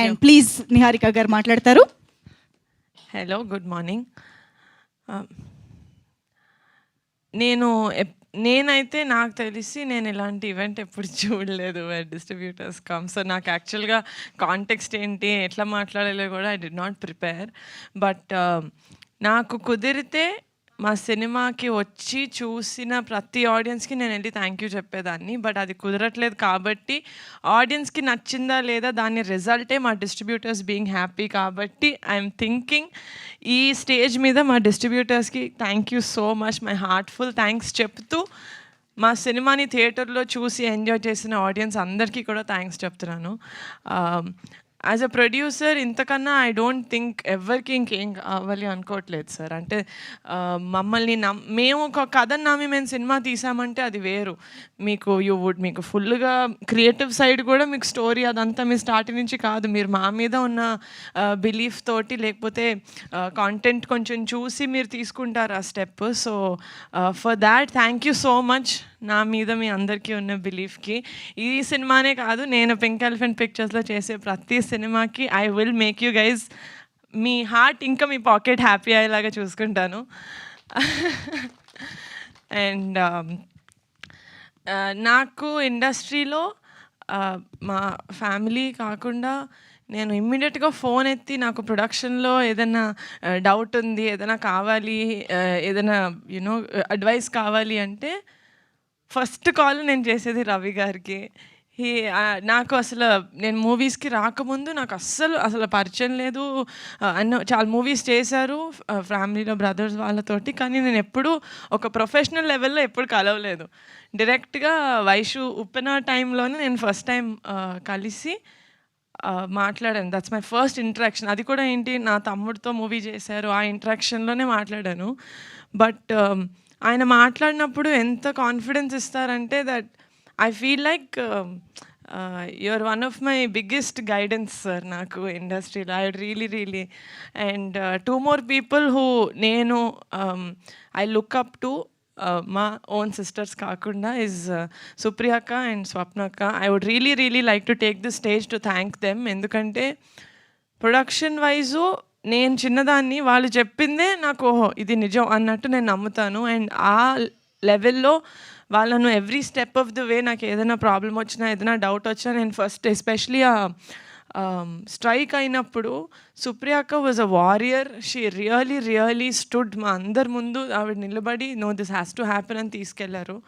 And please Niharika గారు మాట్లాడతారు. Hello, good morning. నేనైతే నాకు తెలిసి నేను ఇలాంటి ఈవెంట్ ఎప్పుడు చూడలేదు డిస్ట్రిబ్యూటర్స్ కమ్. సో నాకు యాక్చువల్గా కాంటెక్స్ట్ ఏంటి, ఎట్లా మాట్లాడాలో కూడా I did not prepare. But నాకు కుదిరితే మా సినిమాకి వచ్చి చూసిన ప్రతి ఆడియన్స్కి నేను వెళ్ళి థ్యాంక్ యూ చెప్పేదాన్ని. బట్ అది కుదరట్లేదు కాబట్టి ఆడియన్స్కి నచ్చిందా లేదా దాని రిజల్టే మా డిస్ట్రిబ్యూటర్స్ బీయింగ్ హ్యాపీ. కాబట్టి ఐఎమ్ థింకింగ్ ఈ స్టేజ్ మీద మా డిస్ట్రిబ్యూటర్స్కి thank you so much, my heartful thanks చెప్తూ మా సినిమాని థియేటర్లో చూసి ఎంజాయ్ చేసిన ఆడియన్స్ అందరికీ కూడా థ్యాంక్స్ చెప్తున్నాను. యాజ్ అ ప్రొడ్యూసర్ ఇంతకన్నా ఐ డోంట్ థింక్ ఎవరికి ఇంకేం కావాలి అనుకోవట్లేదు సార్. అంటే మమ్మల్ని మేము ఒక కథను నమ్మి మేము సినిమా తీసామంటే అది వేరు. మీకు ఫుల్గా క్రియేటివ్ సైడ్ కూడా మీకు స్టోరీ అదంతా మీ స్టార్టింగ్ నుంచి కాదు, మీరు మా మీద ఉన్న బిలీఫ్ తోటి లేకపోతే కాంటెంట్ కొంచెం చూసి మీరు తీసుకుంటారు ఆ step. So for that thank you so much నా మీద మీ అందరికీ ఉన్న బిలీఫ్కి. ఈ సినిమానే కాదు, నేను పింక్ ఎలిఫెంట్ పిక్చర్స్లో చేసే ప్రతి సినిమాకి I will make you guys me heart ఇంకా మీ పాకెట్ హ్యాపీ అయ్యేలాగా చూసుకుంటాను. అండ్ నాకు ఇండస్ట్రీలో మా ఫ్యామిలీ కాకుండా నేను ఇమ్మీడియట్గా ఫోన్ ఎత్తి నాకు ప్రొడక్షన్లో ఏదైనా డౌట్ ఉంది, ఏదైనా కావాలి, ఏదైనా యూనో అడ్వైస్ కావాలి అంటే ఫస్ట్ కాల్ నేను చేసేది రవి గారికి. నాకు అసలు నేను మూవీస్కి రాకముందు నాకు అసలు పరిచయం లేదు. చాలా మూవీస్ చేశారు ఫ్యామిలీలో బ్రదర్స్ వాళ్ళతోటి, కానీ నేను ఎప్పుడూ ఒక ప్రొఫెషనల్ లెవెల్లో ఎప్పుడు కలవలేదు. డైరెక్ట్గా వైషు ఉప్పెన టైంలోనే నేను ఫస్ట్ టైం కలిసి మాట్లాడాను. That's my first interaction. అది కూడా ఏంటి, నా తమ్ముడితో మూవీ చేశారు, ఆ ఇంటరాక్షన్లోనే మాట్లాడాను. బట్ ఆయన మాట్లాడినప్పుడు ఎంత కాన్ఫిడెన్స్ ఇస్తారంటే that I feel like you're one of my biggest guidance sir నాకు ఇండస్ట్రీలో. I really and two more people who నేను ఐ లుక్ అప్ టు మా ఓన్ సిస్టర్స్ కాకుండా ఇస్ సుప్రియక్క అండ్ స్వప్నక్క. I would really like to take the stage to thank them. ఎందుకంటే production wise నేను చిన్నదాన్ని, వాళ్ళు చెప్పిందే నాకు ఓహో ఇది నిజం అన్నట్టు నేను నమ్ముతాను. అండ్ ఆ లెవెల్లో వాళ్ళను every step of the way నాకు ఏదైనా ప్రాబ్లం వచ్చినా, ఏదైనా డౌట్ వచ్చినా, నేను ఫస్ట్ ఎస్పెషలీ ఆ స్ట్రైక్ అయినప్పుడు సుప్రియక్క was a warrior. She really stood మా అందరి ముందు ఆవిడ నిలబడి no this has to happen అని తీసుకెళ్లారు.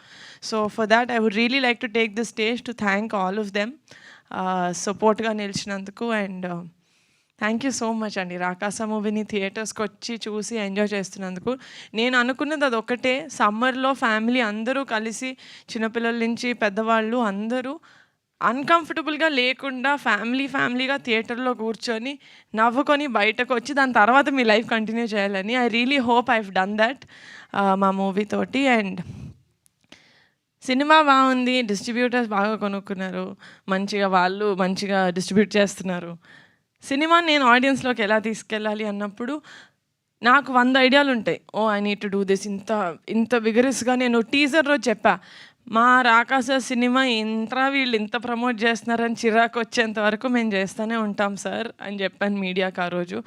So for that I would really like to take the stage to thank all of them సపోర్ట్గా నిలిచినందుకు. And thank you so much అండి రాకాస మూవీని థియేటర్స్కి వచ్చి చూసి ఎంజాయ్ చేస్తున్నందుకు. నేను అనుకున్నది అది ఒకటే, సమ్మర్లో ఫ్యామిలీ అందరూ కలిసి చిన్నపిల్లల నుంచి పెద్దవాళ్ళు అందరూ అన్కంఫర్టబుల్గా లేకుండా ఫ్యామిలీగా థియేటర్లో కూర్చొని నవ్వుకొని బయటకు వచ్చి దాని తర్వాత మీ లైఫ్ కంటిన్యూ చేయాలని I really hope I have done that మా మూవీ తోటి. అండ్ సినిమా బాగుంది, డిస్ట్రిబ్యూటర్స్ బాగా కొనుక్కున్నారు, వాళ్ళు మంచిగా డిస్ట్రిబ్యూట్ చేస్తున్నారు. సినిమా నేను ఆడియన్స్లోకి ఎలా తీసుకెళ్ళాలి అన్నప్పుడు నాకు 100 ఐడియాలు ఉంటాయి. I need to do this. ఇంత విగరస్గా నేను టీజర్లో చెప్పా, మా రాకాస సినిమా వీళ్ళు ఇంత ప్రమోట్ చేస్తున్నారని చిరాకు వచ్చేంత వరకు మేము చేస్తూనే ఉంటాం సార్ అని చెప్పాను మీడియాకి ఆ రోజు.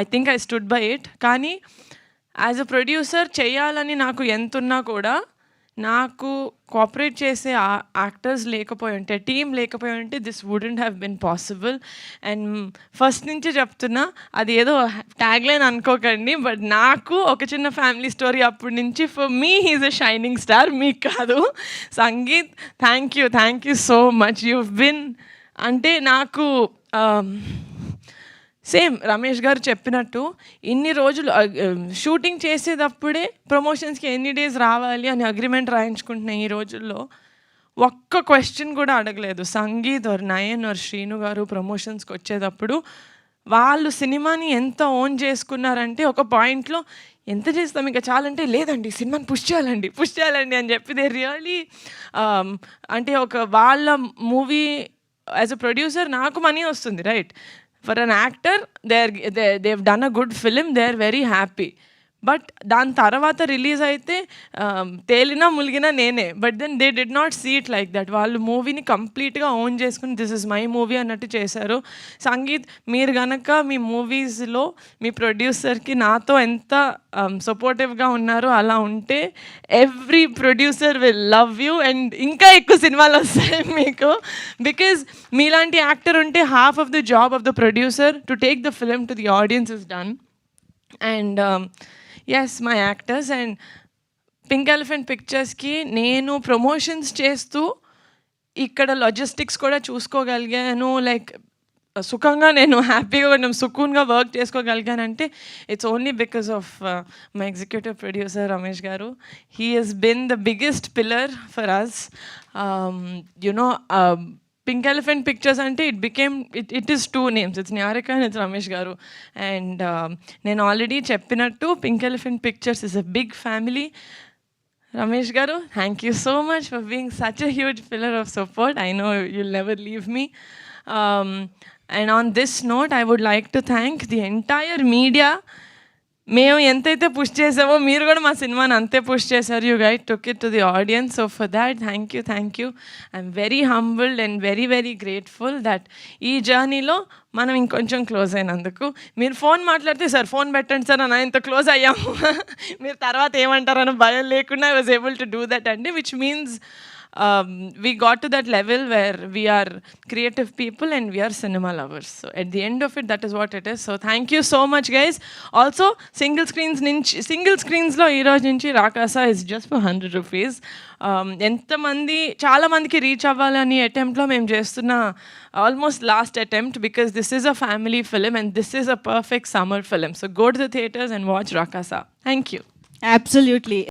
I think I stood by it. కానీ యాజ్ అ ప్రొడ్యూసర్ చేయాలని నాకు ఎంతున్నా కూడా నాకు కోఆపరేట్ చేసే యాక్టర్స్ లేకపోయి ఉంటే, టీం లేకపోయి ఉంటే this wouldn't have been possible. And first నుంచి చెప్తున్నా, అది ఏదో ట్యాగ్లైన్ అనుకోకండి, బట్ నాకు ఒక చిన్న ఫ్యామిలీ స్టోరీ అప్పటి నుంచి for me he's a shining star, మీకు కాదు. Sangeet thank you so much. You been అంటే నాకు సేమ్ రమేష్ గారు చెప్పినట్టు ఇన్ని రోజులు షూటింగ్ చేసేటప్పుడే ప్రమోషన్స్కి ఎన్ని డేస్ రావాలి అని అగ్రిమెంట్ రాయించుకుంటున్నాయి. ఈ రోజుల్లో ఒక్క క్వశ్చన్ కూడా అడగలేదు. సంగీత్ ఆర్ నయన్ ఆర్ శ్రీను గారు ప్రమోషన్స్కి వచ్చేటప్పుడు వాళ్ళు సినిమాని ఎంత ఓన్ చేసుకున్నారంటే ఒక పాయింట్లో ఎంత చేస్తాం ఇంకా చాలంటే, లేదండి సినిమాని పుష్ చేయాలండి అని చెప్పి దే రియలీ అంటే ఒక వాళ్ళ మూవీ యాజ్ అ ప్రొడ్యూసర్ నాకు మనీ వస్తుంది right. For an actor, they've done a good film, they're very happy. But దాని తర్వాత రిలీజ్ అయితే తేలినా ములిగినా నేనే. But then they did not see it like that. వాళ్ళు మూవీని కంప్లీట్గా ఓన్ చేసుకుని దిస్ ఇస్ మై మూవీ అన్నట్టు చేశారు. సంగీత్, మీరు గనక మీ మూవీస్లో మీ ప్రొడ్యూసర్కి నాతో ఎంత సపోర్టివ్గా ఉన్నారో అలా ఉంటే every producer will love you and ఇంకా ఎక్కువ సినిమాలు వస్తాయి మీకు. బికాజ్ మీలాంటి యాక్టర్ ఉంటే half of the job of the producer to take the film to the audience is done. And yes, my actors and pink elephant పిక్చర్స్కి నేను promotions చేస్తూ ఇక్కడ లాజిస్టిక్స్ కూడా చూసుకోగలిగాను. లైక్ సుఖంగా నేను హ్యాపీగా కొంచెం సుకూన్గా వర్క్ చేసుకోగలిగానంటే it's only because of my executive producer Ramesh garu. He has been the biggest pillar for us. You know pink elephant pictures అంటే it is 2 names. It's Niharika and it's Ramesh garu. And నేను ఆల్రెడీ చెప్పినట్టు pink elephant pictures is a big family. Ramesh garu, thank you so much for being such a huge pillar of support. I know you'll never leave me. And on this note, I would like to thank the entire media. మేము ఎంతైతే push చేసామో మీరు కూడా మా సినిమాని అంతే push చేశారు. You guide took it to the audience. So for that thank you. I'm very humbled and very very grateful that ఈ జర్నీలో మనం ఇంకొంచెం క్లోజ్ అయినందుకు. మీరు ఫోన్ మాట్లాడితే సార్ ఫోన్ పెట్టండి సార్ అని ఇంత క్లోజ్ అయ్యాము, మీరు తర్వాత ఏమంటారని భయం లేకుండా I was able to do that అండి, which means we got to that level where we are creative people and we are cinema lovers. So at the end of it, that is what it is. So thank you so much, guys. Also, single screens lo ee roju nunchi Rakasa is just for 100 rupees. చాలా మందికి reach అవ్వాలని అటెంప్ట్లో మేము చేస్తున్న almost last attempt, because this is a family film and this is a perfect summer film. So go to the theatres and watch Rakasa. Thank you. Absolutely.